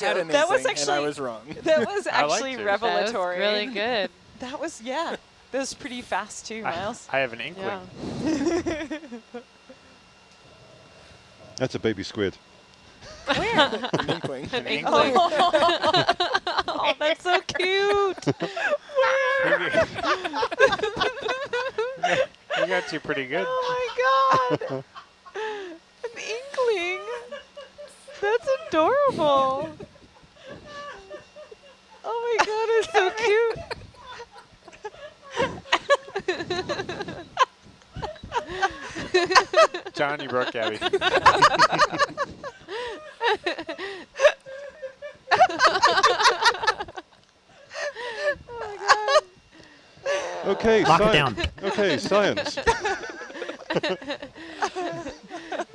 had an That was inkling, actually- and I was wrong. That was actually yours. revelatory. That was really good. That was, yeah. That was pretty fast too, Miles. I have an inkling. Yeah. That's a baby squid. Where? An inkling. An inkling. Oh, that's so cute. You got you pretty good. Oh my god. An inkling. That's adorable. Oh my god, it's so cute. John, you broke Gabby. Okay, Lock it down. Okay, science.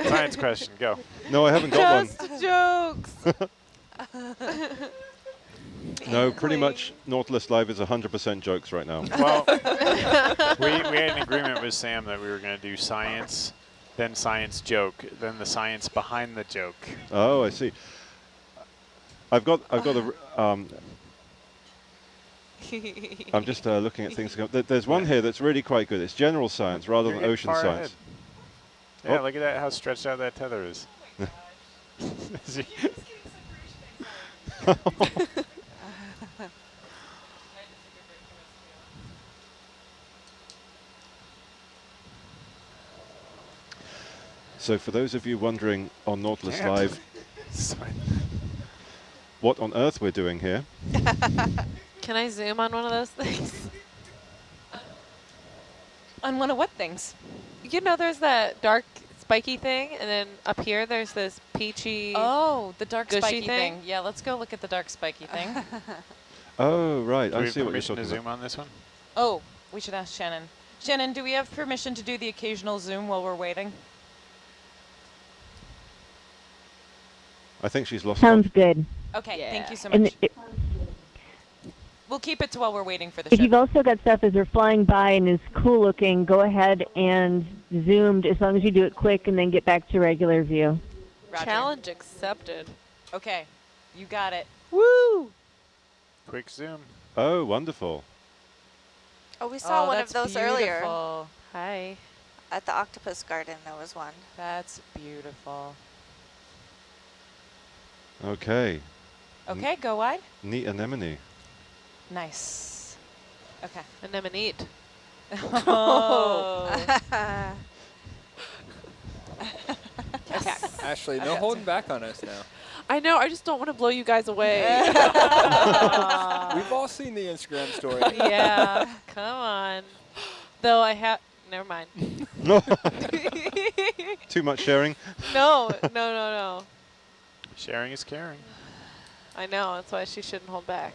Science question, go. No, I haven't got Just jokes. one. No, pretty much Nautilus Live is 100% jokes right now. Well, we had an agreement with Sam that we were going to do science, then science joke, then the science behind the joke. Oh, I see. I've got a. I'm just looking at things. There's one here that's really quite good. It's general science rather You're than getting ocean far science. ahead. Yeah, Oh. look at that, how stretched out that tether is. So for those of you wondering on Nautilus Damn. Live Sorry. what on earth we're doing here, Can I zoom on one of those things? On one of what things? You know, there's that dark spiky thing, and then up here there's this peachy. Oh, the dark Gushy spiky thing? thing. Yeah, let's go look at the dark spiky thing. oh right, Do I we see have what you're permission to talking zoom about. on this one? Oh, we should ask Shannon. Shannon, do we have permission to do the occasional zoom while we're waiting? I think she's lost. Sounds good. Okay, Yeah. thank you so And much. We'll keep it to while we're waiting for the if ship. you've also got stuff as they're flying by and is cool looking, go ahead and zoomed as long as you do it quick and then get back to regular view. Roger. Challenge accepted. Okay, you got it. Woo! Quick zoom. Oh, wonderful. Oh, we saw one of that's those earlier beautiful. Hi. at the octopus garden. There was one. That's beautiful. Okay. Okay, go wide. Neat anemone. Nice. Okay. Anemone. Oh. Okay. Ashley, no holding back on us now. I know, I just don't want to blow you guys away. We've all seen the Instagram story. Yeah, come on. Though I have, never mind. Too much sharing. No, no, no, no. Sharing is caring. I know, that's why she shouldn't hold back.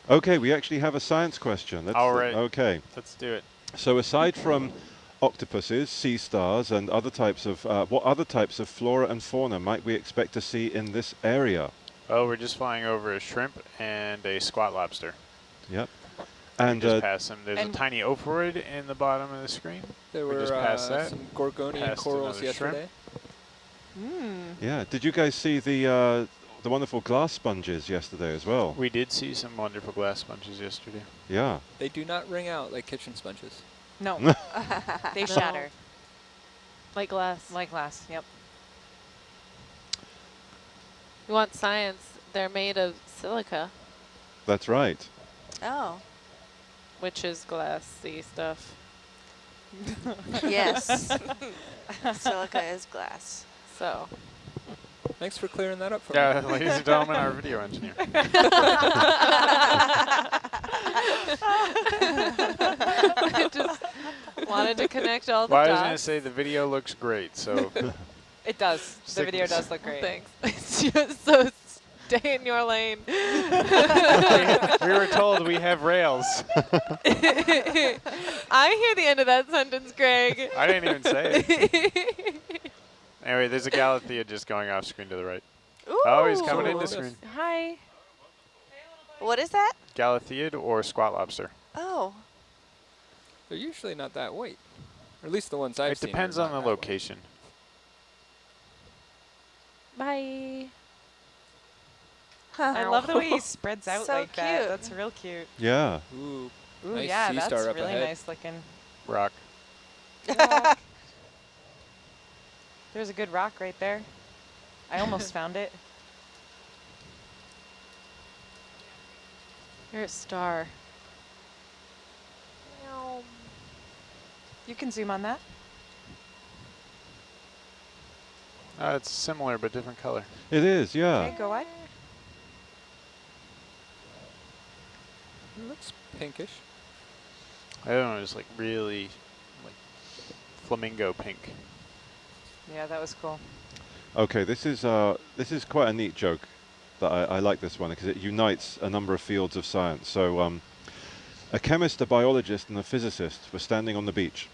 Okay, we actually have a science question. All right. Okay. Let's do it. So aside from octopuses, sea stars, and other types of, what other types of flora and fauna might we expect to see in this area? Oh, we're just flying over a shrimp and a squat lobster. Yep. We And just passed them. There's a and- tiny ophoid in the bottom of the screen. There We were just passed that. some gorgonian Passed corals another shrimp. yesterday. yeah, did you guys see the wonderful glass sponges yesterday as well? We did see some wonderful glass sponges yesterday. Yeah. They do not ring out like kitchen sponges. No. They shatter Like glass. like glass. Yep. You want science? They're made of silica, That's right. Oh, which is glassy stuff. yes. Silica is glass. So, Thanks for clearing that up for Yeah, me. ladies and gentlemen, our video engineer. I just wanted to connect all the Well, I was going to dots. say the video looks great, so It does. The Stick video with- does look great. Thanks. It's just so stay in your lane. we were told we have rails. I hear the end of that sentence, Greg. I didn't even say it. Anyway, there's a Galathea just going off screen to the right. Oh, he's coming into Ooh. screen. Hi. What is that? Galatheid or squat lobster? Oh, They're usually not that weight. Or at least the ones I've It seen. depends are on not the that weight. location. Bye. I love the way he spreads out So like that. cute. That's real cute. Yeah. Ooh, Ooh, nice yeah, sea that's star up really ahead. nice looking. Rock. Rock. There's a good rock right there. I almost found it. You're a star. You can zoom on that. It's similar but different color. It is, yeah. Okay, go wide. It looks pinkish. I don't know, it's like really like flamingo pink. Yeah, that was cool. Okay, this is quite a neat joke. That I like this one because it unites a number of fields of science. So, a chemist, a biologist, and a physicist were standing on the beach.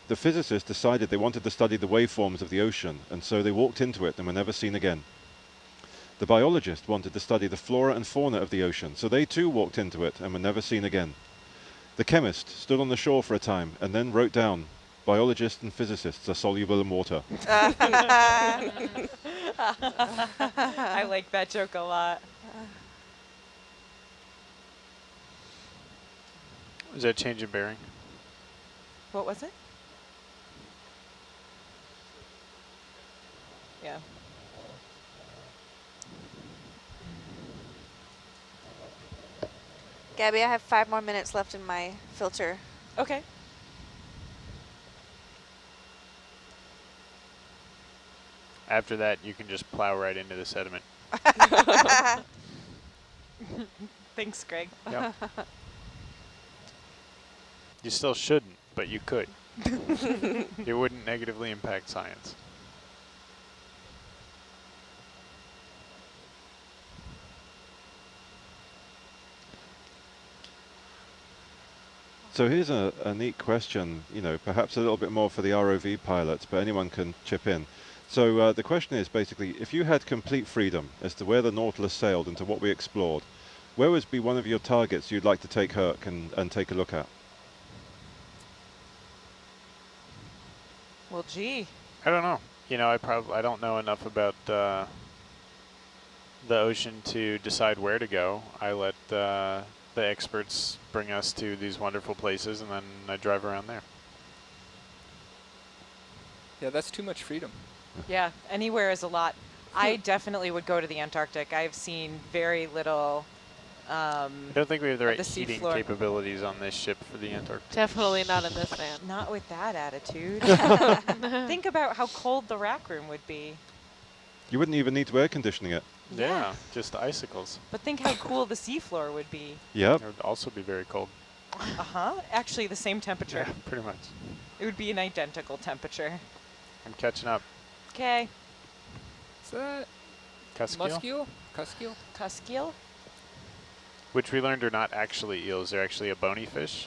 The physicist decided they wanted to study the waveforms of the ocean, and so they walked into it and were never seen again. The biologist wanted to study the flora and fauna of the ocean, so they too walked into it and were never seen again. The chemist stood on the shore for a time and then wrote down, "Biologists and physicists are soluble in water." I like that joke a lot. Is that change in bearing? What was it? Yeah. Gabby, I have 5 more minutes left in my filter. Okay. After that, you can just plow right into the sediment. Thanks, Greg. Yep. You still shouldn't, but you could. It wouldn't negatively impact science. So here's a neat question, perhaps a little bit more for the ROV pilots, but anyone can chip in. So the question is basically, if you had complete freedom as to where the Nautilus sailed and to what we explored, where would be one of your targets you'd like to take Herc and take a look at? Well, gee. I don't know. I don't know enough about the ocean to decide where to go. I let the experts bring us to these wonderful places, and then I drive around there. Yeah, that's too much freedom. Yeah, anywhere is a lot. I definitely would go to the Antarctic. I've seen very little. I don't think we have the right the heating seafloor. capabilities on this ship for the Antarctic. Definitely not in this van. Not with that attitude. Think about how cold the rack room would be. You wouldn't even need to air conditioning it. Yeah, just icicles. But think how cool the seafloor would be. Yep. It would also be very cold. Uh-huh. Actually, the same temperature. Yeah, pretty much. It would be an identical temperature. I'm catching up. Okay. Is that Cuskeel? muscule? Cuskeel? Cuskeel. Which we learned are not actually eels. They're actually a bony fish.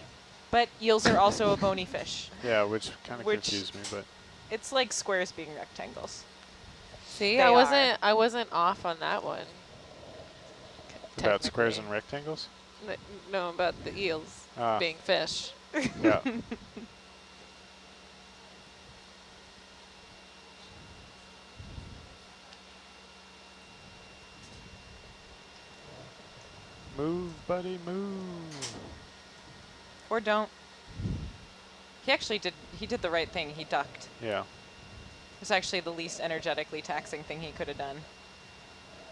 But eels are also a bony fish. Yeah, which kind of Which- confused me, but It's like squares being rectangles. See, They I wasn't off on that one. about squares Technically. and rectangles? No, about the eels Ah, being fish. yeah. Move, buddy, move. Or don't. He actually did the right thing. He ducked. Yeah. It was actually the least energetically taxing thing he could have done.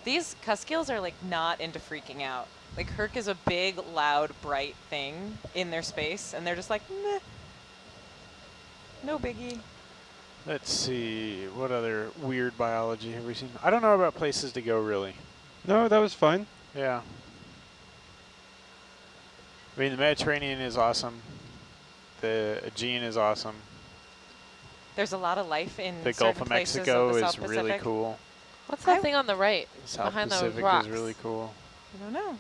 These Cuskeels are like not into freaking out. Like Herc is a big, loud, bright thing in their space, and they're just like, meh. No biggie. Let's see, what other weird biology have we seen? I don't know about places to go, really. No, that was fine. Yeah. I mean, the Mediterranean is awesome. The Aegean is awesome. There's a lot of life in The certain Gulf of places Mexico of the is South really Pacific. cool. What's that thing on the right? South Behind those Pacific rocks. is really cool. I don't know.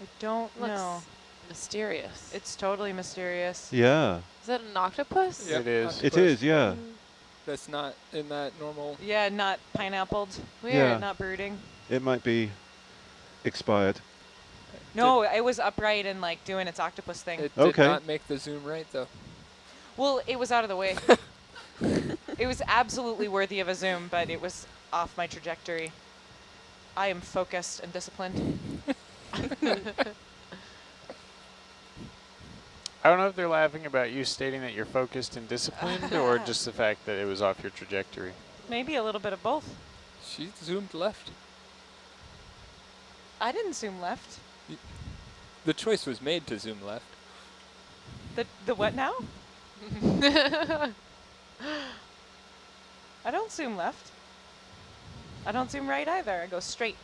I don't Looks know. mysterious. It's totally mysterious. Yeah. Is that an octopus? Yep, It is. octopus. It is, yeah. That's not in that normal. Yeah, not pineappled. Weird. Yeah. Not brooding. It might be expired. No, it was upright and like doing its octopus thing. It Okay. did not make the zoom right, though. Well, it was out of the way. It was absolutely worthy of a zoom, but it was off my trajectory. I am focused and disciplined. I don't know if they're laughing about you stating that you're focused and disciplined or just the fact that it was off your trajectory. Maybe a little bit of both. She zoomed left. I didn't zoom left. The choice was made to zoom left. The what now? I don't zoom left. I don't zoom right either. I go straight.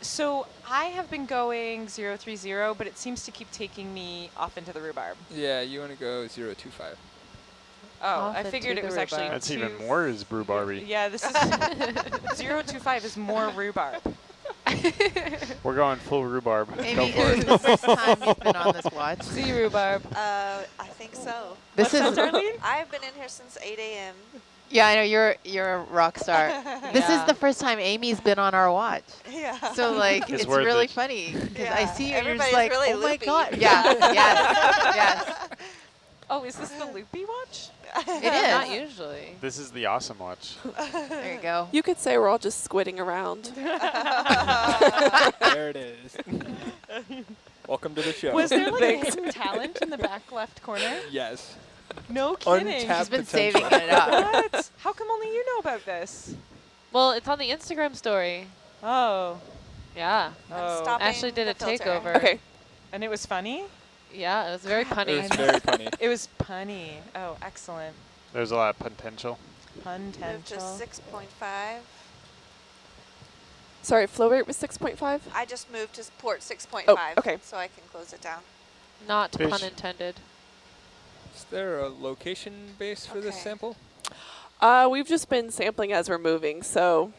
So I have been going 030, but it seems to keep taking me off into the rhubarb. Yeah, you want to go 025. Oh, Off I into figured it the was actually rhubarb. That's even more is rhubarby. Yeah, this is 025 is more rhubarb. We're going full rhubarb. Go Amy, for is it. this the first time you've been on this watch? See rhubarb. I think so. This is I've been in here since 8 a.m. yeah, I know you're a rock star. This is the first time Amy's been on our watch. Yeah. So like It's it's worth really it. funny because I Yeah. see you and you're just Everybody's like, really oh my loopy. god, yeah, yes. Oh, is this the loopy watch? It is. Not usually. This is the awesome watch. There you go. You could say we're all just squidding around. There it is. Welcome to the show. Was there like a hidden talent in the back left corner? Yes. No kidding. Untapped She's been potential. saving it up. What? How come only you know about this? Well, it's on the Instagram story. Oh. Yeah. Oh. Stopping Ashley did a the filter. takeover. Okay. And it was funny? Yeah, it was very It punny. was very funny. It was punny. Oh, excellent. There's a lot of potential. Move to Potential. 6.5. Sorry, flow rate was 6.5? I just moved to port 6.5. Oh, okay. So I can close it down. Not Fish. pun intended. Is there a location base for this Okay. sample? We've just been sampling as we're moving, so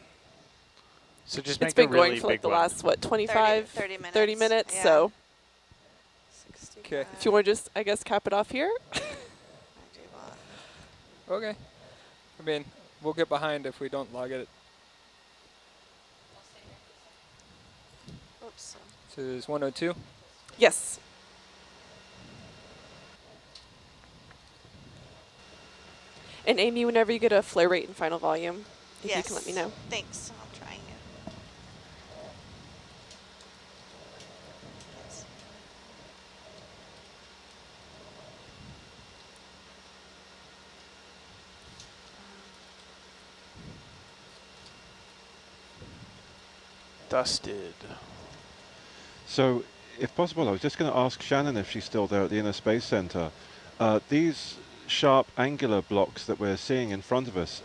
So just it's make been a really going for like big the one. last, what, 25? 30 minutes. 30 minutes, Yeah. so 'Kay. if you want to just, I guess, cap it off here. Okay. I mean, we'll get behind if we don't log it. Oops. This is 102. Yes. And Amy, whenever you get a flow rate and final volume, if Yes. you can let me know. Thanks. I'm trying it. Yes. Dusted. So, if possible, I was just going to ask Shannon if she's still there at the Inner Space Center. These sharp angular blocks that we're seeing in front of us,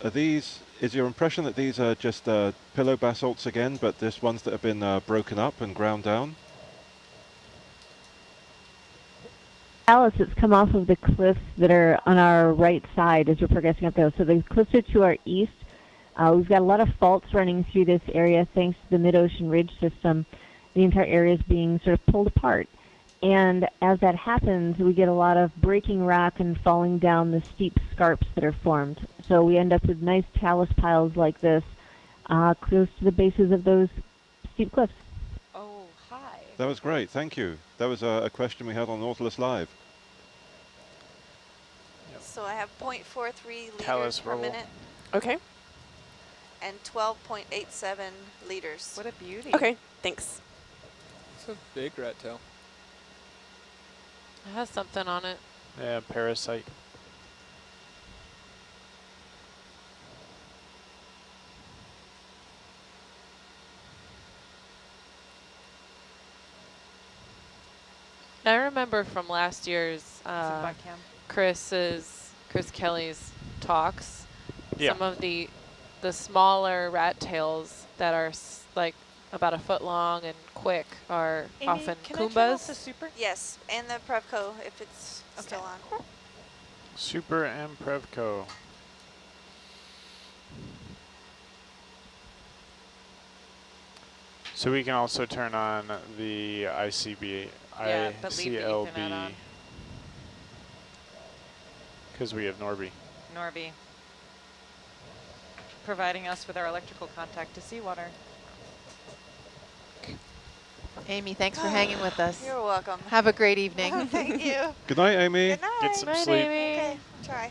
is your impression that these are just pillow basalts again, but just ones that have been broken up and ground down? Alice, it's come off of the cliffs that are on our right side as we're progressing up there. So the cliffs are to our east. We've got a lot of faults running through this area thanks to the mid-ocean ridge system. The entire area is being sort of pulled apart. And as that happens, we get a lot of breaking rock and falling down the steep scarps that are formed. So we end up with nice talus piles like this close to the bases of those steep cliffs. Oh, hi. That was great, thank you. That was a question we had on Nautilus Live. So I have 0.43 Tell liters us, per Raoul. minute Okay. and 12.87 liters. What a beauty. Okay, thanks. It's a big rat tail. It has something on it. Yeah, parasite. I remember from last year's Is it butt cam? Chris Kelly's talks. Yeah. Some of the smaller rat tails that are like about a foot long and quick are Amy, often can I turn off the Kumbas. super? Yes, and the Prevco if it's still on. Super and Prevco. So we can also turn on the Yeah, but leave the Ethernet ICLB on. because we have Norby. Norby. Providing us with our electrical contact to seawater. Amy, thanks for hanging with us. You're welcome. Have a great evening. Thank you. Good night, Amy. Good night. Get some Night, sleep. Amy. Okay, try.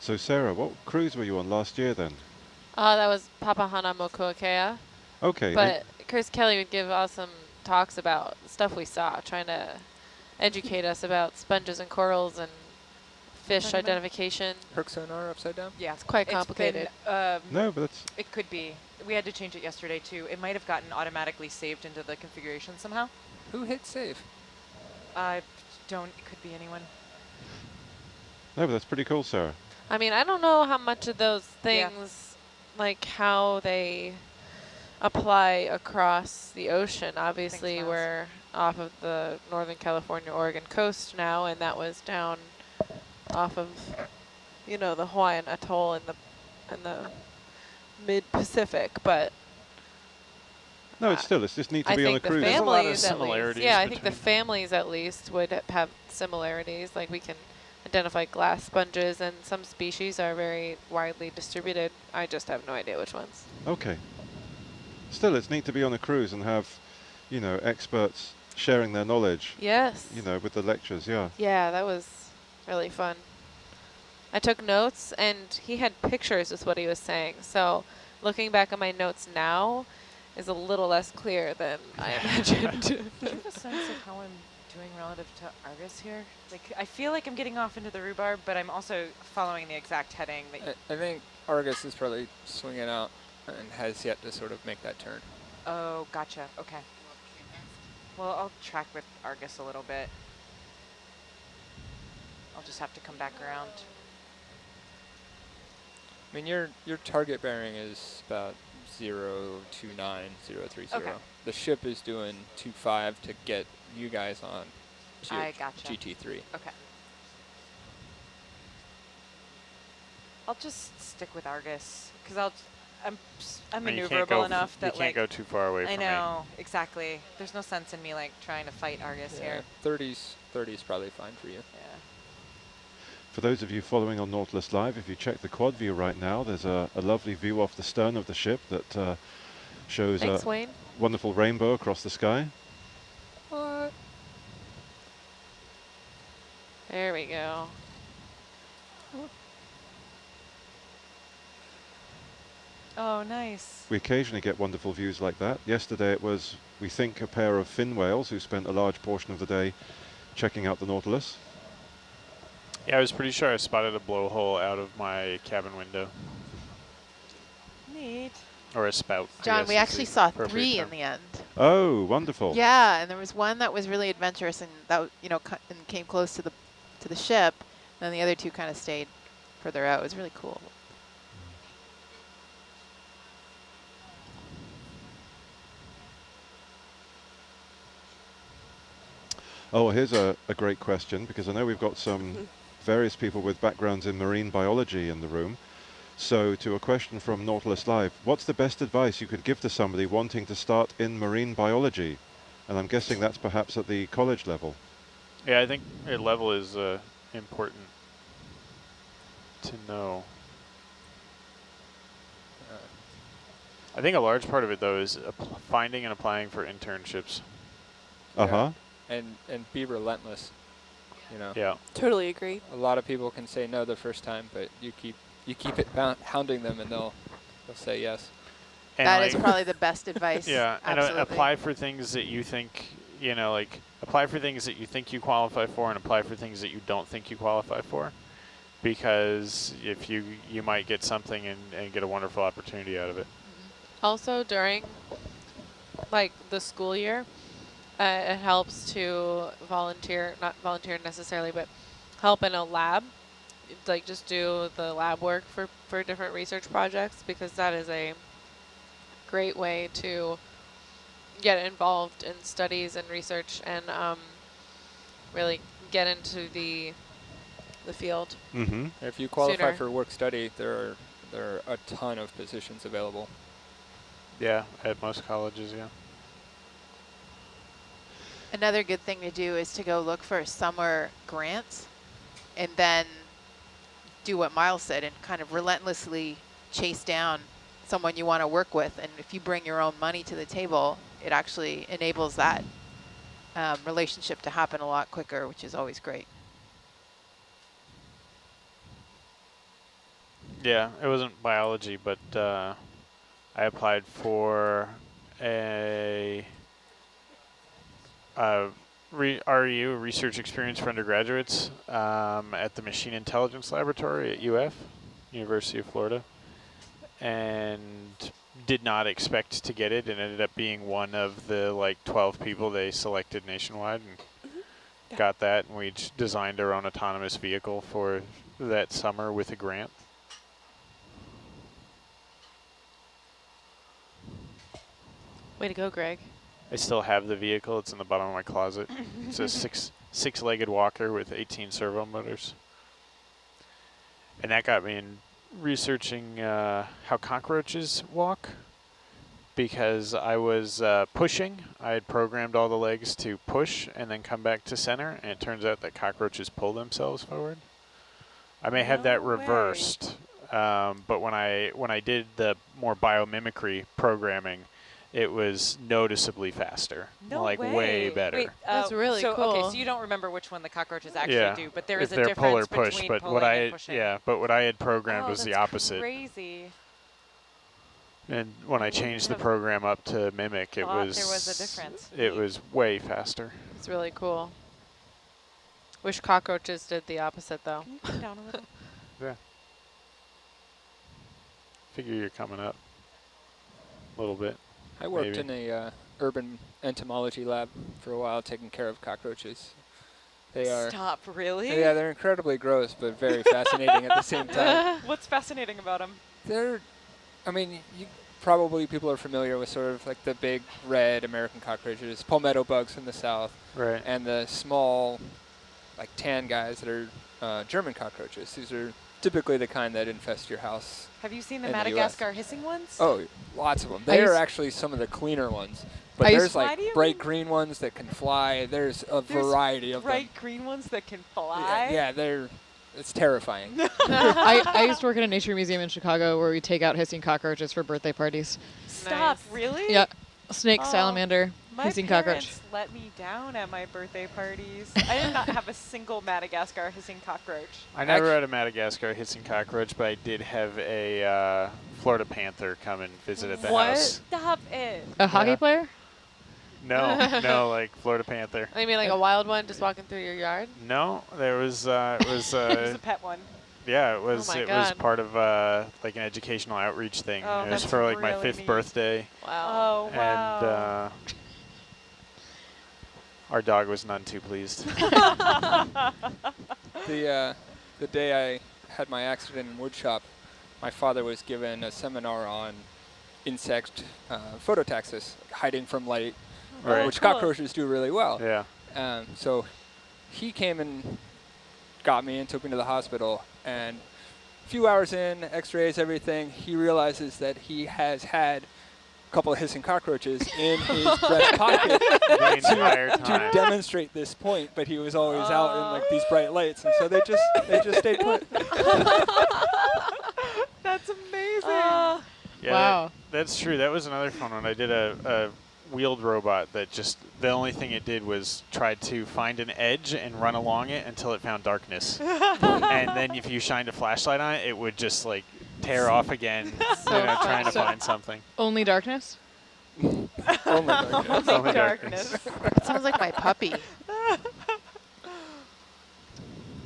So Sarah, what cruise were you on last year then? That was Papahana Mokuakea. Okay. But Chris Kelly would give awesome talks about stuff we saw, trying to educate us about sponges and corals and fish Talking about- identification. Herc sonar upside down? Yeah, It's quite complicated. No, but that's... It could be. We had to change it yesterday too. It might have gotten automatically saved into the configuration somehow. Who hit save? I don't. It could be anyone. No, but that's pretty cool, Sarah. I mean, I don't know how much of those Yeah. things, like how they apply across the ocean. Obviously, Miles. we're off of the Northern California, Oregon coast now, and that was down off of, you know, the Hawaiian Atoll in the mid-Pacific. But No, it's just neat to I be on a think the cruise. There's a lot of families, at least, similarities yeah, I think the between- families at least would have similarities. Like we can identify glass sponges, and some species are very widely distributed. I just have no idea which ones. Okay. Still, it's neat to be on a cruise and have, you know, experts sharing their knowledge, Yes. you know, with the lectures, yeah. Yeah, that was really fun. I took notes, and he had pictures with what he was saying. So looking back at my notes now is a little less clear than I imagined. Do you have a sense of how I'm doing relative to Argus here? Like, I feel like I'm getting off into the rhubarb, but I'm also following the exact heading that I think Argus is probably swinging out and has yet to sort of make that turn. Oh, gotcha. Okay. Well, I'll track with Argus a little bit. I'll just have to come back around. I mean, your target bearing is about 029030. Okay. The ship is doing 25 to get you guys on I gotcha. GT3. Okay. I'll just stick with Argus because I'm I mean, you can't maneuverable go enough that you can't go too far away I from me. know exactly. There's no sense in me like trying to fight Argus Yeah, here. 30's probably fine for you. Yeah. For those of you following on Nautilus Live, if you check the quad view right now, there's a lovely view off the stern of the ship that shows Thanks, a Wayne. wonderful rainbow across the sky. What? There we go. Oh, nice. We occasionally get wonderful views like that. Yesterday it was, we think, a pair of fin whales who spent a large portion of the day checking out the Nautilus. Yeah, I was pretty sure I spotted a blowhole out of my cabin window. Neat. Or a spout. I John, guess we is actually the saw appropriate 3 term. in the end. Oh, wonderful. Yeah, and there was one that was really adventurous and that and came close to the ship, and then the other 2 kind of stayed further out. It was really cool. Oh, here's a great question, because I know we've got some various people with backgrounds in marine biology in the room. So to a question from Nautilus Live, what's the best advice you could give to somebody wanting to start in marine biology? And I'm guessing that's perhaps at the college level. Yeah, I think your level is important to know. I think a large part of it, though, is finding and applying for internships. Uh-huh. And be relentless. You know. Yeah. Totally agree. A lot of people can say no the first time, but you keep it hounding them, and they'll say yes. And That is probably the best advice. Yeah, Absolutely. and apply for things that you think, you know, like apply for things that you think you qualify for, and apply for things that you don't think you qualify for. Because if you might get something and get a wonderful opportunity out of it. Also, during like the school year, it helps to volunteer, not volunteer necessarily, but help in a lab. Like just do the lab work for different research projects, because that is a great way to get involved in studies and research and really get into the field. Mm-hmm. If you qualify Sooner. for work study, there are a ton of positions available. Yeah, at most colleges, yeah. Another good thing to do is to go look for summer grants and then do what Miles said and kind of relentlessly chase down someone you want to work with. And if you bring your own money to the table, it actually enables that relationship to happen a lot quicker, which is always great. Yeah, it wasn't biology, but I applied for a REU, Research Experience for Undergraduates, at the Machine Intelligence Laboratory at UF, University of Florida, and did not expect to get it, and ended up being one of the like 12 people they selected nationwide, and got that, and we designed our own autonomous vehicle for that summer with a grant. Way to go, Greg. I still have the vehicle. It's in the bottom of my closet. It's a six-legged walker with 18 servo motors. And that got me in researching how cockroaches walk, because I was pushing. I had programmed all the legs to push and then come back to center, and it turns out that cockroaches pull themselves forward. I may have that reversed, but when I did the more biomimicry programming, it was noticeably faster, like way better. Wait, That's really so, cool. Okay, so you don't remember which one the cockroaches actually do, but there is a they're pull or difference push, between but pulling what I and had, pushing. but what I had programmed Oh, was the that's opposite. Crazy. And when I changed the program up to mimic, it was there was a difference. It was way faster. It's really cool. Wish cockroaches did the opposite, though. Can you come down a little? Yeah. Figure you're coming up a little bit. I worked maybe. in a urban entomology lab for a while, taking care of cockroaches. They are. Stop, really? Yeah, they're incredibly gross, but very fascinating at the same time. What's fascinating about them? They're, I mean, probably people are familiar with sort of like the big red American cockroaches, palmetto bugs in the south, Right. and the small, like tan guys that are German cockroaches. These are typically the kind that infest your house. Have you seen the in the Madagascar hissing ones? Oh, lots of them. They are actually some of the cleaner ones. But there's Why like do you bright mean- green ones that can fly. There's a There's variety of them. bright green ones that can fly? Yeah, it's terrifying. I used to work at a nature museum in Chicago where we take out hissing cockroaches for birthday parties. Stop, Nice. really? Yeah, snake, Oh, salamander, My hissing parents cockroach. let me down at my birthday parties. I did not have a single Madagascar hissing cockroach. I never had a Madagascar hissing cockroach, but I did have a Florida panther come and visit at the house. Stop it. A hockey player? No, no, like Florida panther. I mean, like a wild one just walking through your yard? No, there was it was It was a pet one. yeah, it was my it was God. part of like an educational outreach thing. Oh, It was that's for like my really 5th neat. birthday, Wow. Oh, wow. and our dog was none too pleased. The day I had my accident in woodshop, my father was given a seminar on insect phototaxis, hiding from light, Right. which cool. cockroaches do really well. Yeah. So he came and got me and took me to the hospital. And a few hours in, x-rays, everything, he realizes that he has had a couple of hissing cockroaches in his breast pocket The entire to time. demonstrate this point, but he was always out in like these bright lights, and so they just stayed put. That's amazing. Yeah, Wow. that's true. That was another fun one. I did a wheeled robot that just, the only thing it did was try to find an edge and run along it until it found darkness. And then if you shined a flashlight on it, it would just like tear off again, trying to find something. Only darkness? Only darkness. Only darkness. Sounds like my puppy.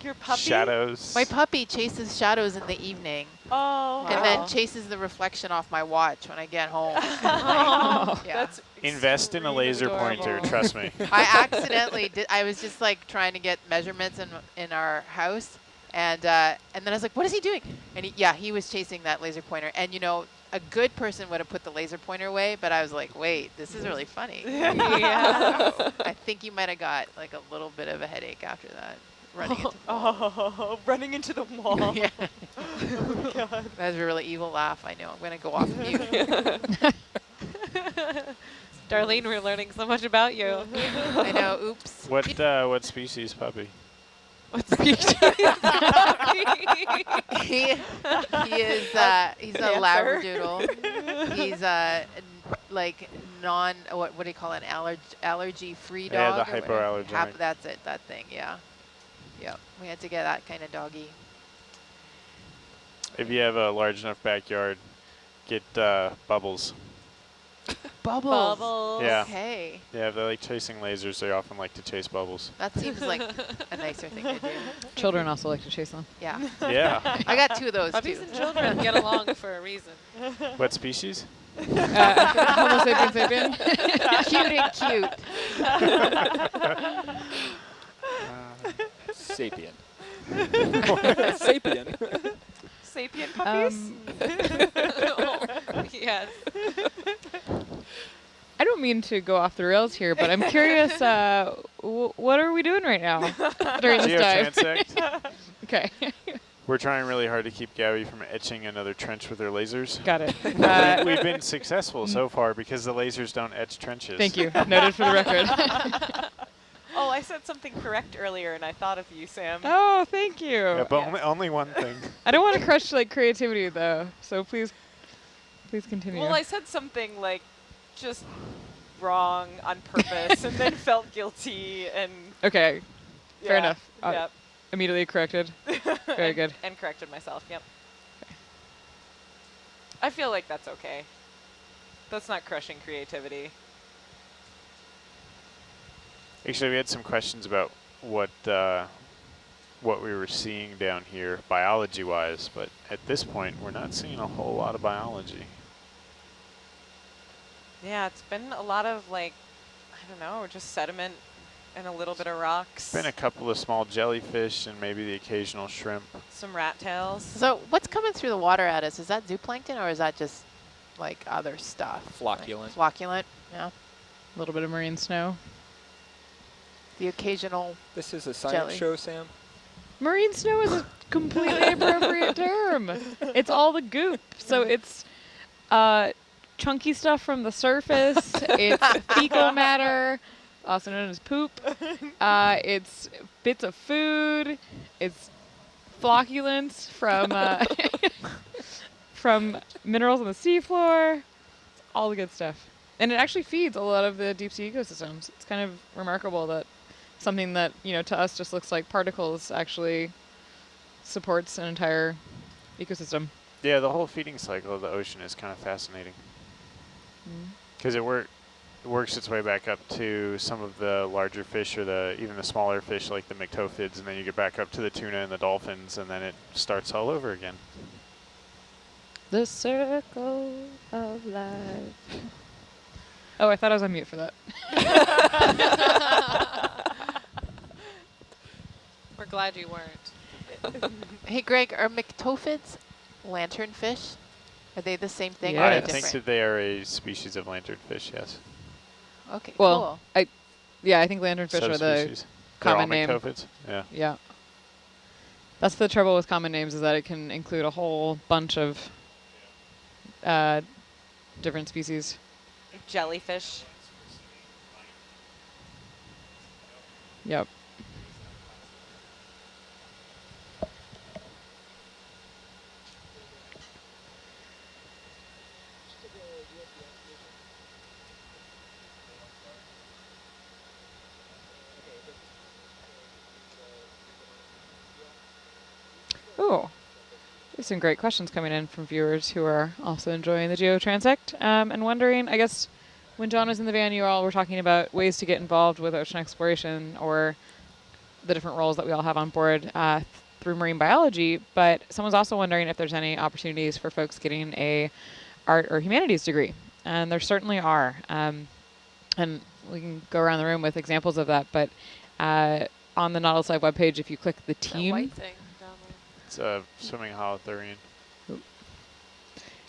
Your puppy? Shadows. My puppy chases shadows in the evening Oh, and wow. then chases the reflection off my watch when I get home. Oh, Yeah. that's Invest in a laser extremely pointer, adorable. trust me. I accidentally did. I was just like trying to get measurements in our house, and then I was like, "What is he doing?" And he was chasing that laser pointer. And you know, a good person would have put the laser pointer away, but I was like, "Wait, this is really funny." Yeah. So I think you might have got like a little bit of a headache after that, running into. Oh, running into the wall. Yeah. Oh, God. That was a really evil laugh. I know. I'm gonna go off mute. Darlene, we're learning so much about you. I know. Oops. What species puppy? What species? He is he's a Dancer. labradoodle. He's like what do you call it, allergy free Yeah, dog? the or whatever. hypoallergenic. That's it, that thing. Yeah. We had to get that kind of doggy. If you have a large enough backyard, get bubbles. Bubbles. Bubbles. Yeah. Okay. Yeah, if they like chasing lasers, they often like to chase bubbles. That seems like a nicer thing to do. Children also like to chase them. Yeah. Yeah. I got 2 of those Puppies too. and children get along for a reason. What species? Homo sapien sapien. Cute and cute. Sapien. Sapien. Sapien puppies? Yes. I don't mean to go off the rails here, but I'm curious, what are we doing right now during this dive? Geotransect. Okay. We're trying really hard to keep Gabby from etching another trench with her lasers. Got it. We've been successful so far because the lasers don't etch trenches. Thank you. Noted for the record. Oh, I said something correct earlier, and I thought of you, Sam. Oh, thank you. Yeah, but only one thing. I don't want to crush like creativity though, so please continue. Well, I said something like just wrong on purpose, and then felt guilty, and Okay. Fair yeah, enough. Yep. Immediately corrected. Very good. And corrected myself. Yep. I feel like that's okay. That's not crushing creativity. Actually, we had some questions about what we were seeing down here biology-wise, but at this point, we're not seeing a whole lot of biology. Yeah, it's been a lot of like, I don't know, just sediment and a little bit of rocks. Been a couple of small jellyfish and maybe the occasional shrimp. Some rat tails. So what's coming through the water at us? Is that zooplankton or is that just like other stuff? Flocculent. Like flocculent, yeah. A little bit of marine snow. The occasional This is a science jelly. show, Sam. Marine snow is a completely appropriate term. It's all the goop. So it's chunky stuff from the surface. It's fecal matter, also known as poop. It's bits of food. It's flocculence from from minerals on the seafloor. It's all the good stuff. And it actually feeds a lot of the deep sea ecosystems. It's kind of remarkable that something that, you know, to us just looks like particles actually supports an entire ecosystem. Yeah, the whole feeding cycle of the ocean is kind of fascinating. Because it works its way back up to some of the larger fish or even the smaller fish like the myctophids, and then you get back up to the tuna and the dolphins, and then it starts all over again. The circle of life. Oh, I thought I was on mute for that. We're glad you weren't. Hey, Greg, are myctophids lanternfish? Are they the same thing or Yes. are I they think different? that they are a species of lanternfish, yes. Okay, Well, cool. Yeah, I think lanternfish are the Subspecies. They're all common name. myctophids? Yeah. Yeah. That's the trouble with common names, is that it can include a whole bunch of different species. Jellyfish. Yep. Oh, there's some great questions coming in from viewers who are also enjoying the geotransect and wondering, I guess, when John was in the van, you all were talking about ways to get involved with ocean exploration or the different roles that we all have on board through marine biology, but someone's also wondering if there's any opportunities for folks getting a art or humanities degree. And there certainly are. And we can go around the room with examples of that, but on the Nautilus Live webpage, if you click the That team, white thing down there. It's a swimming holothurian.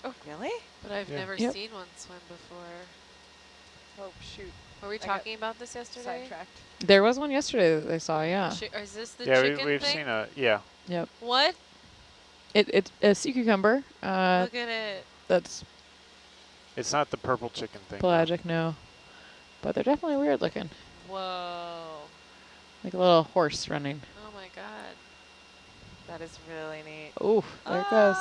Oh, really? But I've never Yep. seen one swim before. Oh, shoot. Were we got talking about this yesterday? Sidetracked. there was one yesterday that they saw, yeah. Or is this the Yeah, chicken we've thing? seen a, yeah. Yep. What? It's a sea cucumber. Look at it. That's It's not the purple chicken thing. though. pelagic, no. But they're definitely weird looking. Whoa. Like a little horse running. Oh my god. That is really neat. Oh, there it goes.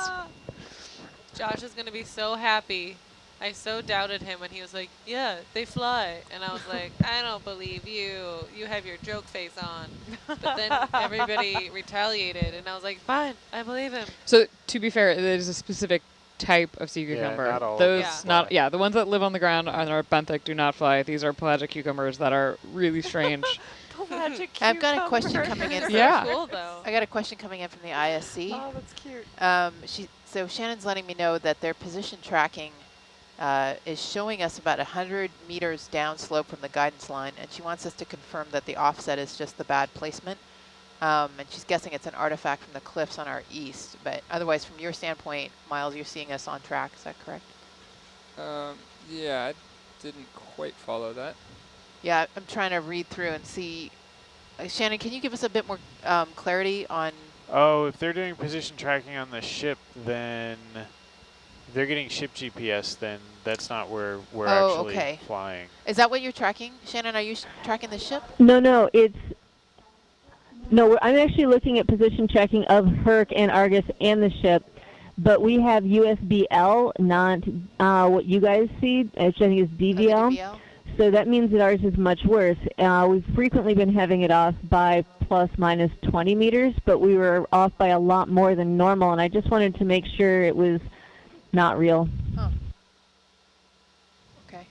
Josh is going to be so happy. I so doubted him when he was like, yeah, they fly. And I was like, I don't believe you. You have your joke face on. But then everybody retaliated, and I was like, fine, I believe him. So to be fair, there's a specific type of sea cucumber. not all of Those them not fly. yeah, the ones that live on the ground and are benthic do not fly. These are pelagic cucumbers that are really strange. Pelagic I've got a question coming in. So Yeah. cool, though. I got a question coming in from the ISC. Oh, that's cute. So Shannon's letting me know that their position tracking is showing us about 100 meters downslope from the guidance line, and she wants us to confirm that the offset is just the bad placement. And she's guessing it's an artifact from the cliffs on our east. But otherwise, from your standpoint, Miles, you're seeing us on track. Is that correct? Yeah, I didn't quite follow that. Yeah, I'm trying to read through and see. Shannon, can you give us a bit more clarity on? Oh, if they're doing position tracking on the ship, then if they're getting ship GPS, then that's not where we're actually okay. flying. Is that what you're tracking? Shannon, are you tracking the ship? No, I'm actually looking at position tracking of Herc and Argus and the ship, but we have USBL, not what you guys see, which I think is DVL. DVL? So that means that ours is much worse. We've frequently been having it off by plus minus 20 meters, but we were off by a lot more than normal, and I just wanted to make sure it was not real. Huh. Okay.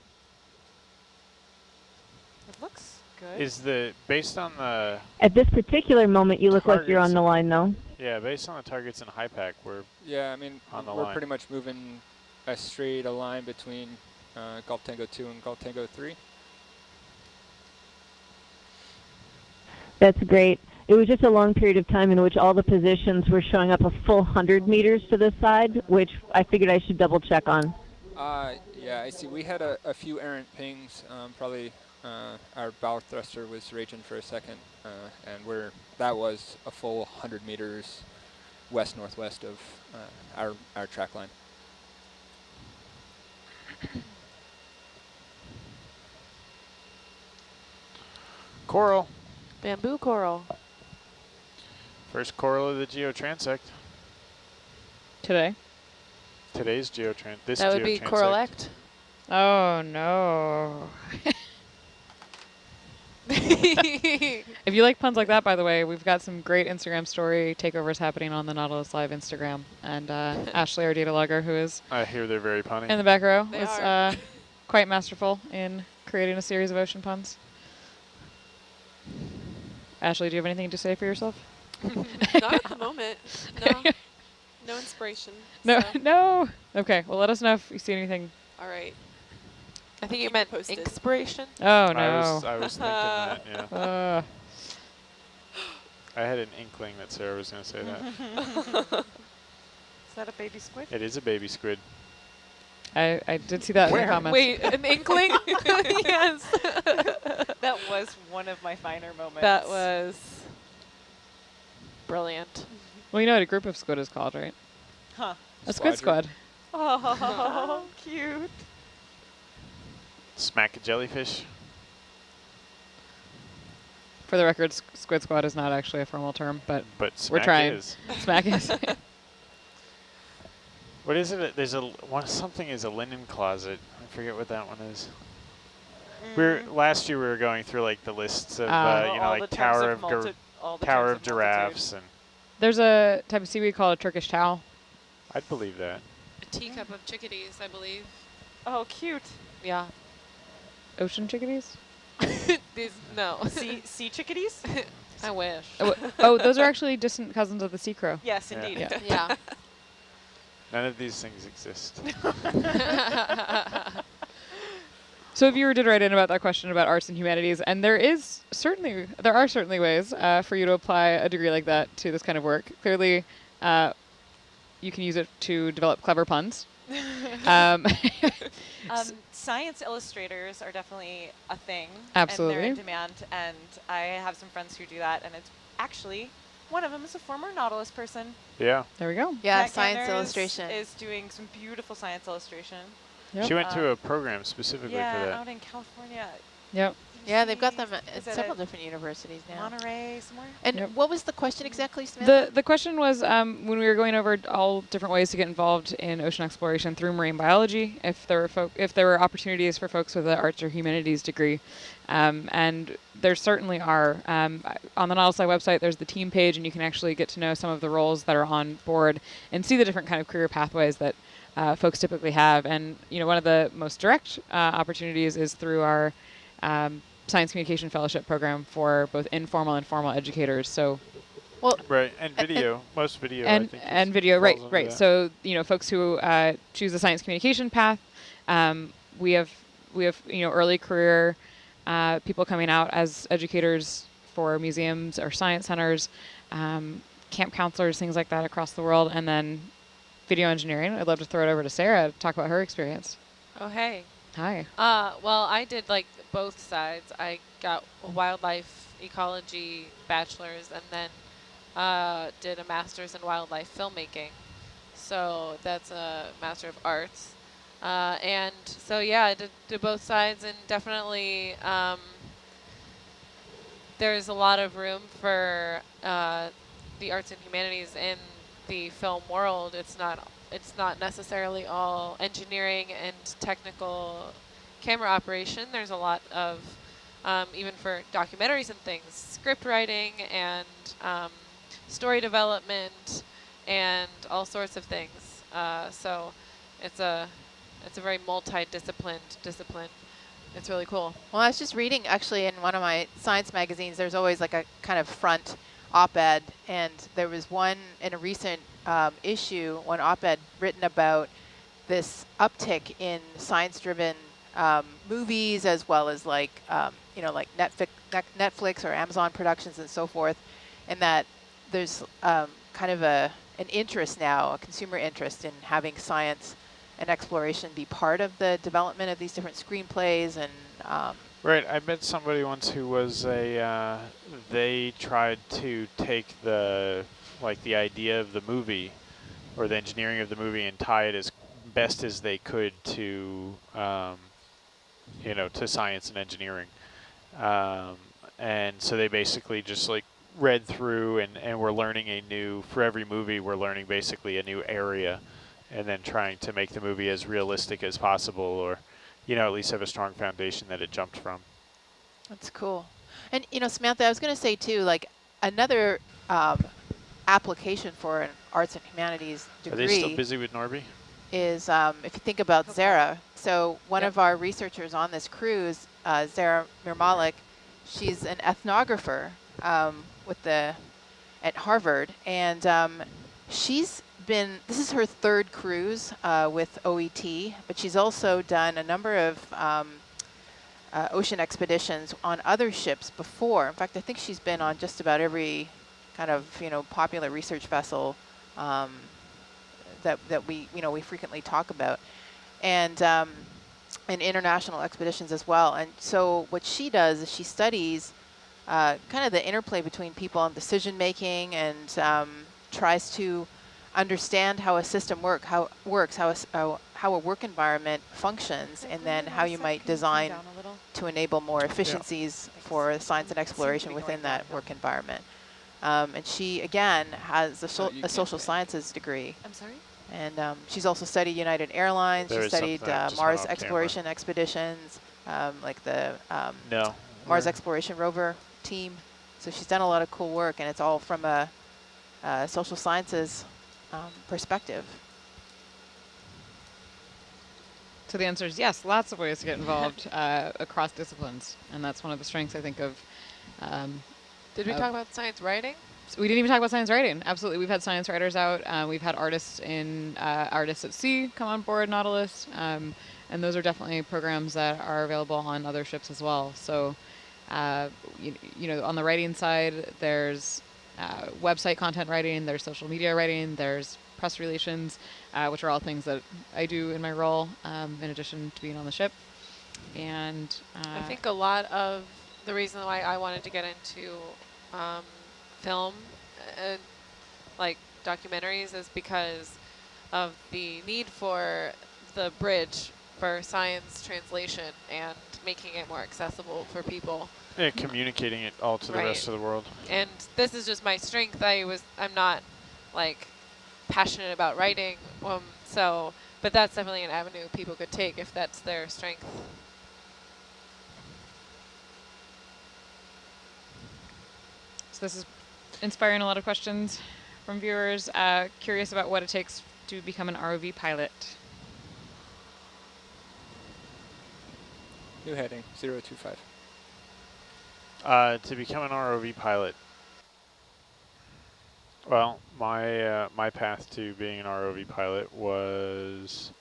It looks good. Is based on the At this particular moment, you look like you're on Targets. the line, though. based on the targets in HIPAC, we're Yeah, I mean, On the we're line. pretty much moving a straight a line between Golf Tango 2 and Golf Tango 3. That's great. It was just a long period of time in which all the positions were showing up a full 100 meters to the side, which I figured I should double check on. Yeah, I see. We had a few errant pings. Probably our bow thruster was raging for a second, and that was a full 100 meters west-northwest of our track line. coral. Bamboo coral. First coral of the geotransect. Today. Today's geotransect. This That would be geotransect. coralect. Oh no. If you like puns like that, by the way, we've got some great Instagram story takeovers happening on the Nautilus Live Instagram. And Ashley, our data logger, who is I hear they're very punny. in the back row, They was are. quite masterful in creating a series of ocean puns. Ashley, do you have anything to say for yourself? Not at the moment. No. No inspiration. No, so. no. Okay, well, let us know if you see anything. All right. I think you Keep meant posted. inspiration. Oh, no. I was thinking that, yeah. I had an inkling that Sarah was going to say that. Is that a baby squid? It is a baby squid. I did see that in the Where? comments. Wait, an inkling? Yes. That was one of my finer moments. That was brilliant. Well, you know what a group of squid is called, right? Huh. A squid squad. Oh, cute. Smack a jellyfish. For the record, squid squad is not actually a formal term, but But we're smack trying. is. Smack is. What is it? There's something is a linen closet. I forget what that one is. Last year we were going through like the lists of all the like terms Tower of of all the Tower terms of Giraffes, and There's a type of seaweed called a Turkish towel. I'd believe that. A teacup of chickadees, I believe. Oh, cute. Yeah. Ocean chickadees? No. Sea chickadees? I wish. Oh, those are actually distant cousins of the sea crow. Yes, Yeah. indeed. Yeah. Yeah. None of these things exist. So a viewer did write in about that question about arts and humanities, and there are certainly ways for you to apply a degree like that to this kind of work. Clearly, you can use it to develop clever puns. Science illustrators are definitely a thing. Absolutely. And they're in demand, and I have some friends who do that, and it's actually, one of them is a former Nautilus person. Yeah. There we go. Yeah, Matt science Gantner illustration. is doing some beautiful science illustration. Yep. She went to a program specifically for Yeah, that. out in California. Yep. Yeah, they've got them Is at it several at different universities now. Monterey somewhere? And Yep. what was the question exactly, Samantha? The question was when we were going over all different ways to get involved in ocean exploration through marine biology, if there were opportunities for folks with an arts or humanities degree, and there certainly are. On the Nautilus website, there's the team page, and you can actually get to know some of the roles that are on board and see the different kind of career pathways that folks typically have. And one of the most direct opportunities is through our Science Communication Fellowship program for both informal and formal educators. So, Well, Right, and video, most video, I and think. and video, right, falls under right. that. So folks who choose the science communication path, we have early career people coming out as educators for museums or science centers, camp counselors, things like that across the world, and then video engineering. I'd love to throw it over to Sarah to talk about her experience. Oh, hey. Hi. Well, I did like both sides. I got a wildlife ecology bachelor's and then did a master's in wildlife filmmaking. So that's a Master of Arts. And so, yeah, I did both sides, and definitely there's a lot of room for the arts and humanities in the film world. It's not necessarily all engineering and technical camera operation. There's a lot of, even for documentaries and things, script writing and story development and all sorts of things. So it's a very multidisciplined discipline. It's really cool. Well, I was just reading, actually, in one of my science magazines, there's always like a kind of front op-ed, and there was one in a recent issue, one op-ed written about this uptick in science-driven movies, as well as like, like Netflix or Amazon productions and so forth, and that there's kind of an interest now, a consumer interest in having science and exploration be part of the development of these different screenplays and Right, I met somebody once who was they tried to take the idea of the movie or the engineering of the movie and tie it as best as they could to, to science and engineering. And so they basically just like read through and we're learning for every movie, we're learning basically a new area and then trying to make the movie as realistic as possible, or at least have a strong foundation that it jumped from. That's cool. And, Samantha, I was going to say, too, like, another application for an arts and humanities degree. Are they still busy with Norby? Is, if you think about Zara. So one of our researchers on this cruise, Zara Mirmalik, she's an ethnographer at Harvard. And this is her third cruise with OET, but she's also done a number of ocean expeditions on other ships before. In fact, I think she's been on just about every kind of, popular research vessel that we frequently talk about, and international expeditions as well. And so what she does is she studies kind of the interplay between people and decision making, and tries to understand how a system works, how a work environment functions, and then how you might design to enable more efficiencies for science and exploration within that work environment. And she, again, has a social sciences degree. I'm sorry? And she's also studied United Airlines. She studied Mars exploration expeditions, like the Mars exploration rover team. So she's done a lot of cool work, and it's all from a social sciences perspective. So the answer is yes, lots of ways to get involved across disciplines, and that's one of the strengths, I think, of... Did we talk about science writing? So we didn't even talk about science writing. Absolutely. We've had science writers out. We've had artists Artists at Sea come on board Nautilus, and those are definitely programs that are available on other ships as well. So, on the writing side, there's website content writing, there's social media writing, there's press relations, which are all things that I do in my role, in addition to being on the ship. And I think a lot of the reason why I wanted to get into film, like documentaries, is because of the need for the bridge for science translation and making it more accessible for people. Yeah, communicating it all to the rest of the world. And this is just my strength. I'm not like passionate about writing, but that's definitely an avenue people could take if that's their strength. So this is inspiring a lot of questions from viewers, curious about what it takes to become an ROV pilot. New heading, 025. To become an ROV pilot, well, my path to being an ROV pilot was,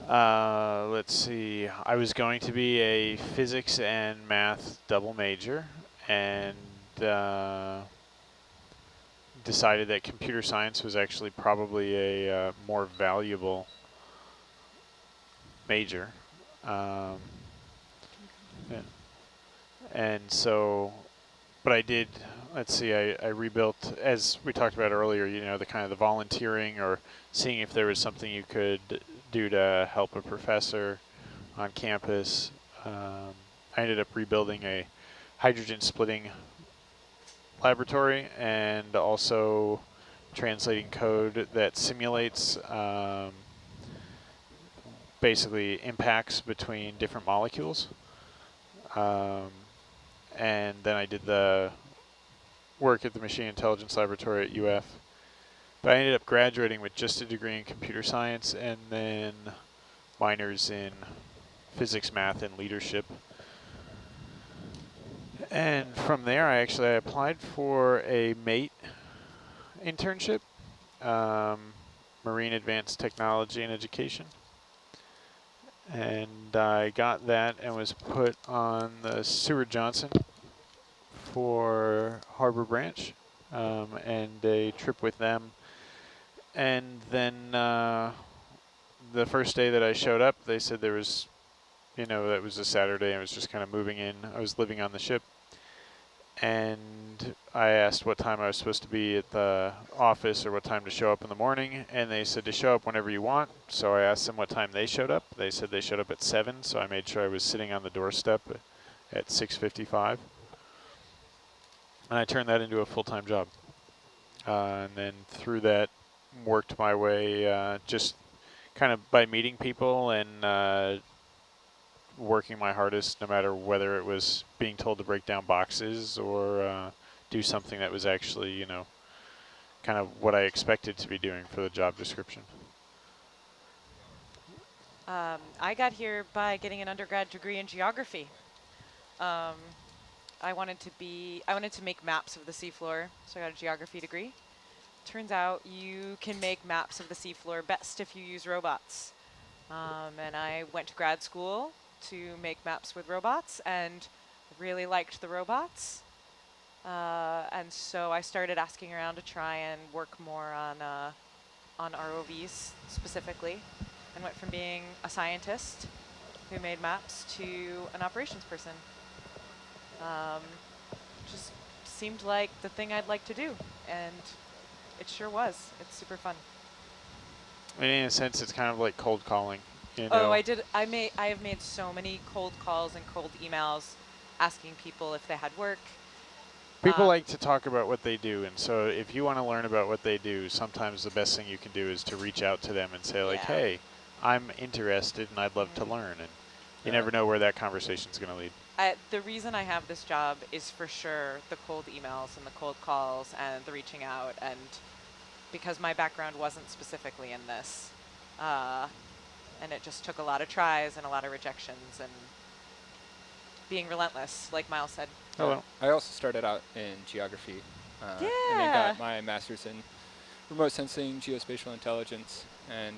let's see, I was going to be a physics and math double major, and decided that computer science was actually probably a more valuable major. Yeah. And so, but I did, let's see, I rebuilt, as we talked about earlier, you know, the kind of the volunteering or seeing if there was something you could do to help a professor on campus. I ended up rebuilding a hydrogen splitting laboratory and also translating code that simulates basically impacts between different molecules. And then I did the work at the Machine Intelligence Laboratory at UF. But I ended up graduating with just a degree in computer science and then minors in physics, math, and leadership. And from there, I applied for a MATE internship, Marine Advanced Technology and Education. And I got that and was put on the Seward Johnson for Harbor Branch and a trip with them. And then the first day that I showed up, they said there was, you know, that was a Saturday. I was just kind of moving in. I was living on the ship. And I asked what time I was supposed to be at the office or what time to show up in the morning. And they said to show up whenever you want. So I asked them what time they showed up. They said they showed up at 7. So I made sure I was sitting on the doorstep at 6:55. And I turned that into a full-time job. And then through that, worked my way just kind of by meeting people and working my hardest, no matter whether it was being told to break down boxes or do something that was actually, you know, kind of what I expected to be doing for the job description. I got here by getting an undergrad degree in geography. I wanted to make maps of the seafloor, so I got a geography degree. Turns out you can make maps of the seafloor best if you use robots. And I went to grad school to make maps with robots and really liked the robots. And so I started asking around to try and work more on ROVs specifically, and went from being a scientist who made maps to an operations person. Just seemed like the thing I'd like to do, and it sure was. It's super fun. And in a sense, it's kind of like cold calling. You know? Oh, I have made so many cold calls and cold emails asking people if they had work. People like to talk about what they do, and so if you want to learn about what they do, sometimes the best thing you can do is to reach out to them and say, like, hey, I'm interested and I'd love to learn. And you never know where that conversation's going to lead. The reason I have this job is for sure the cold emails and the cold calls and the reaching out, and because my background wasn't specifically in this. And it just took a lot of tries and a lot of rejections and being relentless, like Miles said. Oh, I also started out in geography. And then got my master's in remote sensing, geospatial intelligence, and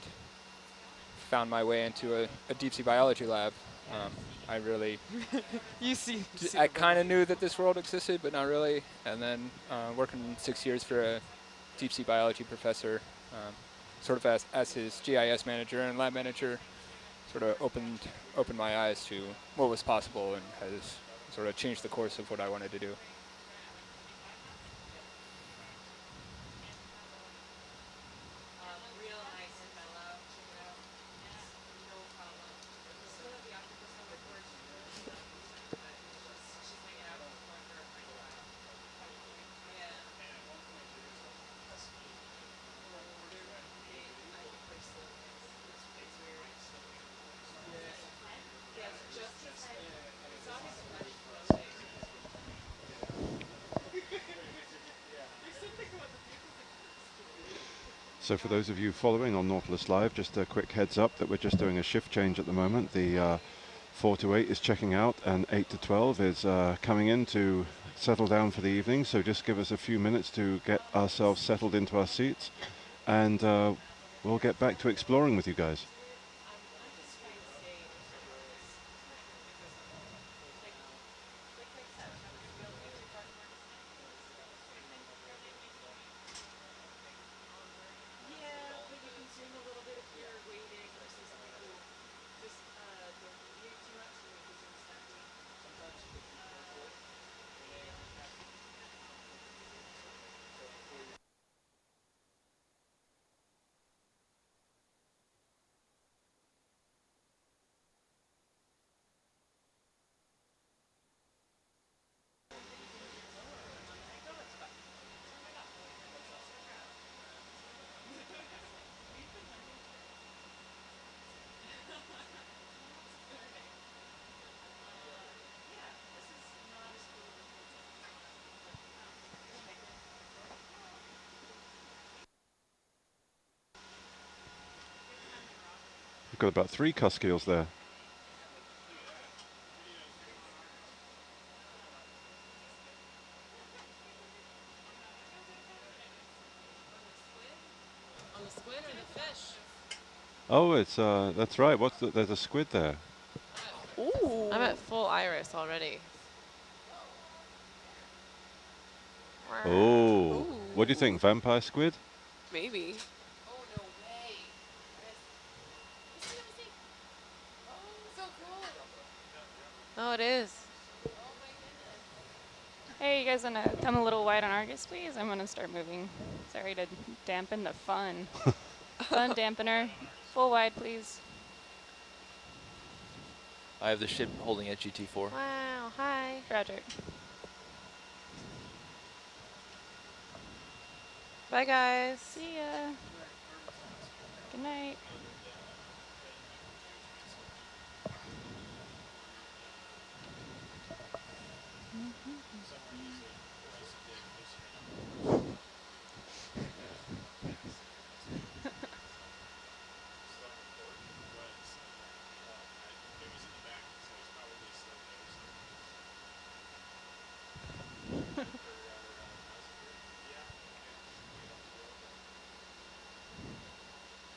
found my way into a deep sea biology lab. I really, I kind of knew that this world existed, but not really. And then working 6 years for a deep sea biology professor, sort of as his GIS manager and lab manager, sort of opened my eyes to what was possible and has sort of changed the course of what I wanted to do. So for those of you following on Nautilus Live, just a quick heads up that we're just doing a shift change at the moment. The 4 to 8 is checking out and 8 to 12 is coming in to settle down for the evening. So just give us a few minutes to get ourselves settled into our seats, and we'll get back to exploring with you guys. We've got about 3 Cuskills there. On the squid or the fish? Oh, it's that's right. There's a squid there. Ooh. I'm at full iris already. Oh, Ooh. what do you think? Vampire squid? Maybe. Oh, no way. So cool. Oh, it is. Hey, you guys want to come a little wide on Argus, please? I'm going to start moving. Sorry to dampen the fun. Fun dampener. Full wide, please. I have the ship holding at GT4. Wow, hi. Roger. Bye, guys. See ya. Good night.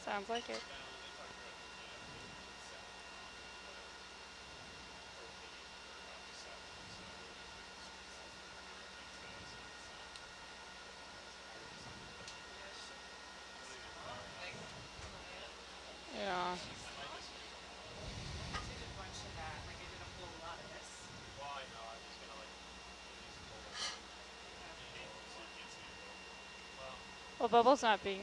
Sounds like it. Yeah. Well, Bubble's not being...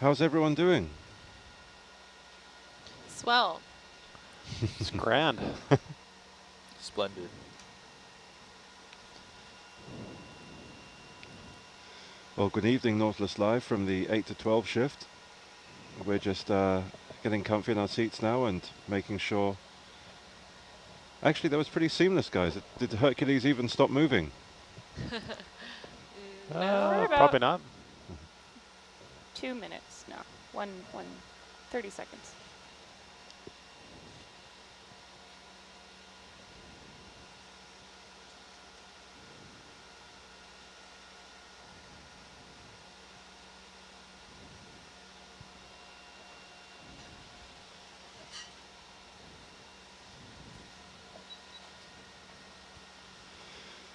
How's everyone doing? Swell. It's grand. Splendid. Well, good evening, Nautilus Live from the 8 to 12 shift. We're just getting comfy in our seats now and making sure... Actually, that was pretty seamless, guys. Did Hercules even stop moving? Probably not. 2 minutes. No. 30 seconds.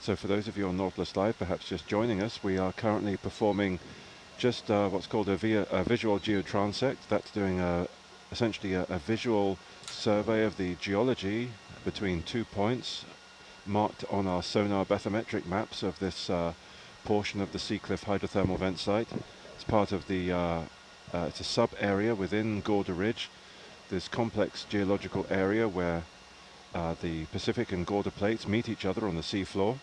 So for those of you on Nautilus Live, perhaps just joining us, we are currently performing just what's called a visual geotransect. That's doing essentially a visual survey of the geology between 2 points marked on our sonar bathymetric maps of this portion of the Seacliff hydrothermal vent site. It's part of the, it's a sub-area within Gorda Ridge, this complex geological area where the Pacific and Gorda plates meet each other on the seafloor.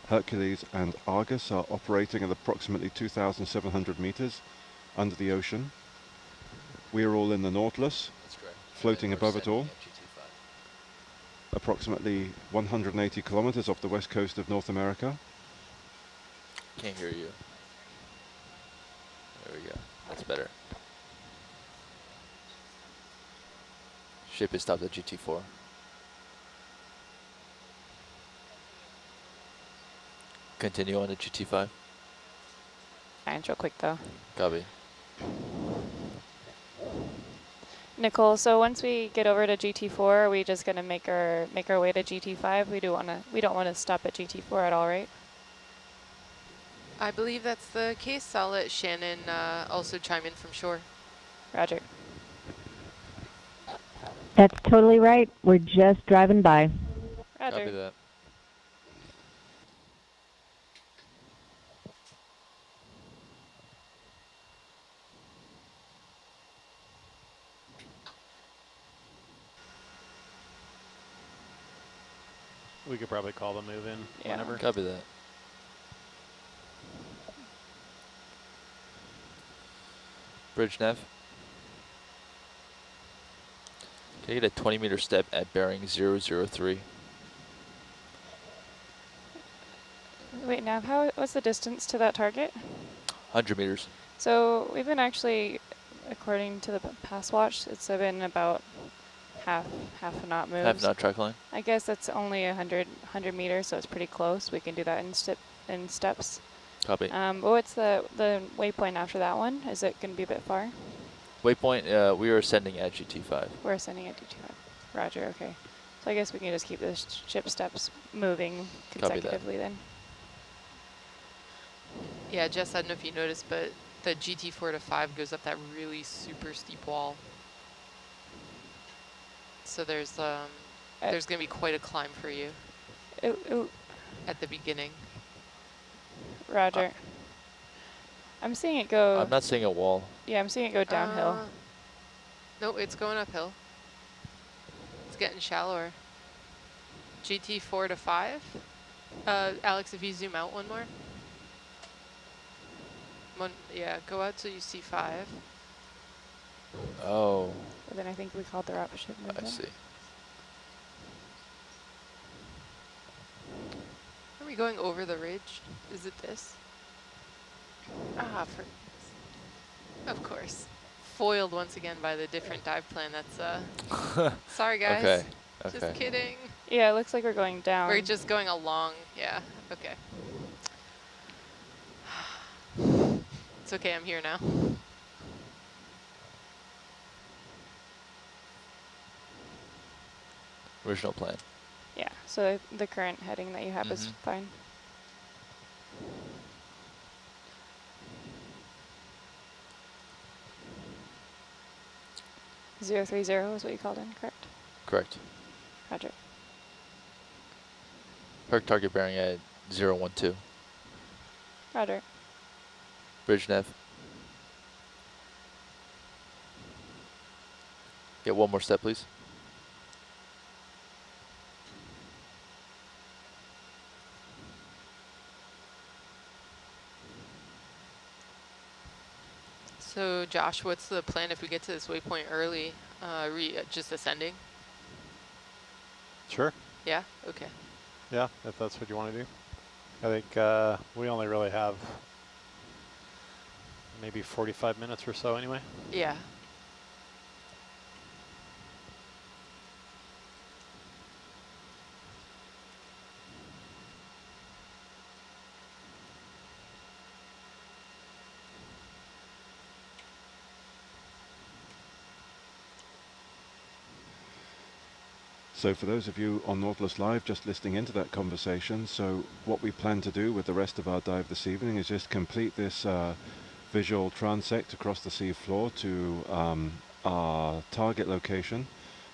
Hercules and Argus are operating at approximately 2,700 meters under the ocean. We are all in the Nautilus, floating above it all, approximately 180 kilometers off the west coast of North America. Can't hear you. There we go. That's better. Ship is stopped at GT4. Continue on to GT5. Science real quick though. Copy. Nicole, so once we get over to GT4, are we just gonna make our way to GT5? We don't wanna stop at GT4 at all, right? I believe that's the case. I'll let Shannon also chime in from shore. Roger. That's totally right. We're just driving by. Roger. Copy that. We could probably call the move in whenever. Copy that. Bridge nav. Take a 20-meter step at bearing 003. Wait, Nav, what's the distance to that target? 100 meters. So we've been actually, according to the pass watch, it's been about half a knot moves. Half knot track line. I guess that's only 100 meters, so it's pretty close. We can do that in steps. Copy. But what's the waypoint after that one? Is it going to be a bit far? Waypoint, we are ascending at GT5. We're ascending at GT5. Roger, okay. So I guess we can just keep the ship steps moving consecutively then. Yeah, Jess, I don't know if you noticed, but the GT4 to 5 goes up that really super steep wall. So there's going to be quite a climb for you at the beginning. Roger. I'm seeing it go... I'm not seeing a wall. Yeah, I'm seeing it go downhill. No, it's going uphill. It's getting shallower. GT4 to 5. Alex, if you zoom out one more. Yeah, go out till you see 5. Oh. But then I think we called the rocket ship movement. I see. Are we going over the ridge? Is it this? Ah, of course. Foiled once again by the different dive plan. That's sorry guys. Okay. Just kidding. Yeah, it looks like we're going down. We're just going along. Yeah. Okay. It's okay. I'm here now. Original plan. Yeah. So the current heading that you have is fine. .030 is what you called in, correct? Correct. Roger. Herc target bearing at 012. Roger. Bridge nav. Get one more step, please. So Josh, what's the plan if we get to this waypoint early? Just ascending? Sure. Yeah? Okay. Yeah, if that's what you want to do. I think we only really have maybe 45 minutes or so anyway. Yeah. So for those of you on Nautilus Live just listening into that conversation, so what we plan to do with the rest of our dive this evening is just complete this visual transect across the sea floor to our target location.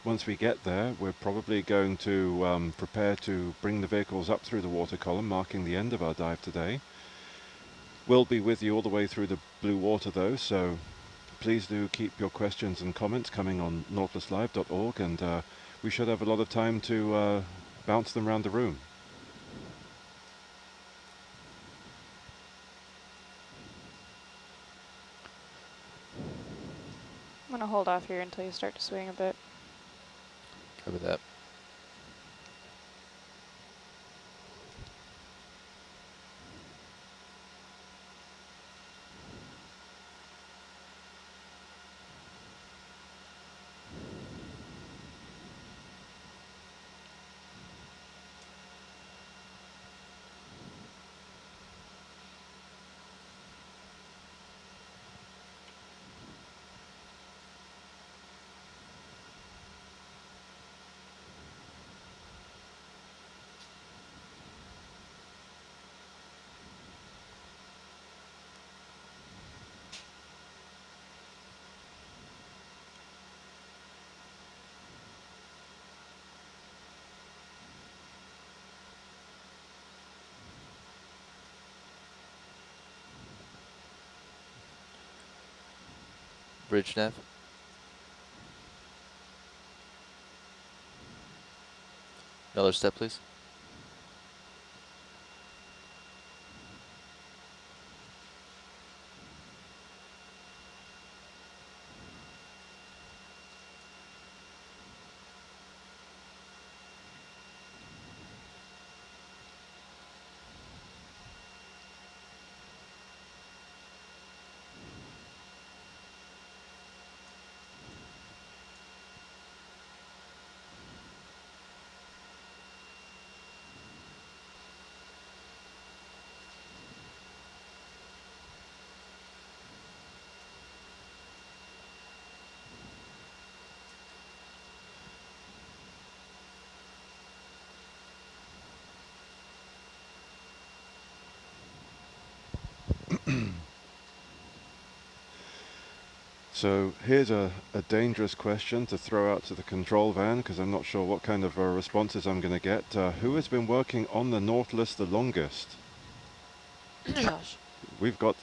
Once we get there, we're probably going to prepare to bring the vehicles up through the water column, marking the end of our dive today. We'll be with you all the way through the blue water though, so please do keep your questions and comments coming on nautiluslive.org, and we should have a lot of time to bounce them around the room. I'm going to hold off here until you start to swing a bit. Cover that. Bridge nav. Another step, please. So here's a dangerous question to throw out to the control van, because I'm not sure what kind of responses I'm going to get. Who has been working on the Nautilus the longest? Gosh. We've got...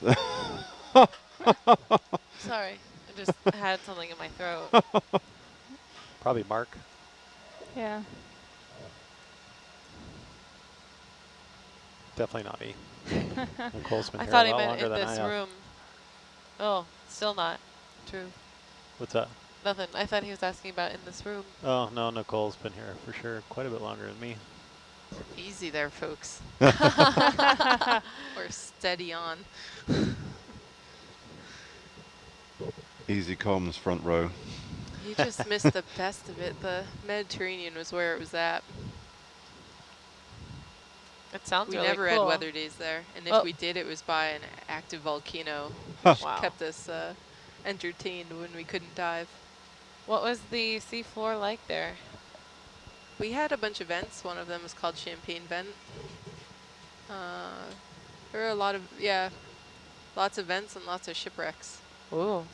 Sorry, I just had something in my throat. Probably Mark. Yeah. Definitely not me. Nicole's been I here thought a he lot meant longer in than I this have. room. Oh, still not true. What's that? Nothing. I thought he was asking about in this room. Oh, no, Nicole's been here for sure quite a bit longer than me. Easy there, folks. We're steady on. Easy comms, front row. You just missed the best of it. The Mediterranean was where it was at. It sounds We really never cool. had weather days there, and if we did, it was by an active volcano, which kept us entertained when we couldn't dive. What was the seafloor like there? We had a bunch of vents. One of them was called Champagne Vent. There were a lot of, lots of vents and lots of shipwrecks. Ooh.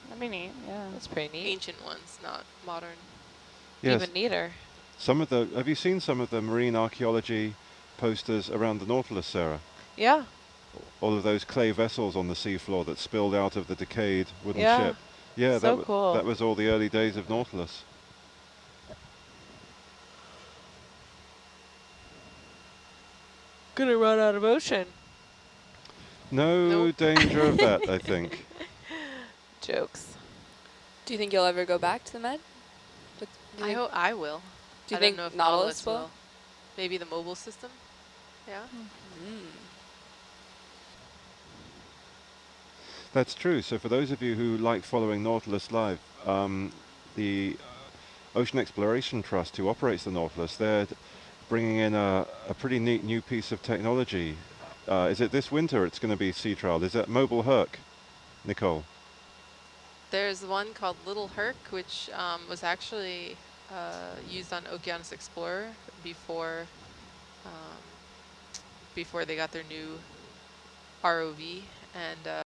That'd be neat, yeah. That's pretty neat. Ancient ones, not modern. Yes. Even neater. Have you seen some of the marine archaeology posters around the Nautilus, Sarah? Yeah. All of those clay vessels on the seafloor that spilled out of the decayed wooden ship. Yeah, so cool. That was all the early days of Nautilus. Gonna run out of ocean. No danger of that, I think. Jokes. Do you think you'll ever go back to the Med? I hope I will. Do you I think don't know if Nautilus will? Maybe the mobile system? Yeah. That's true. So for those of you who like following Nautilus Live, the Ocean Exploration Trust, who operates the Nautilus, they're bringing in a pretty neat new piece of technology. Is it this winter it's going to be sea trial? Is that Mobile Herc, Nicole? There's one called Little Herc, which was actually used on Okeanos Explorer before before they got their new ROV, and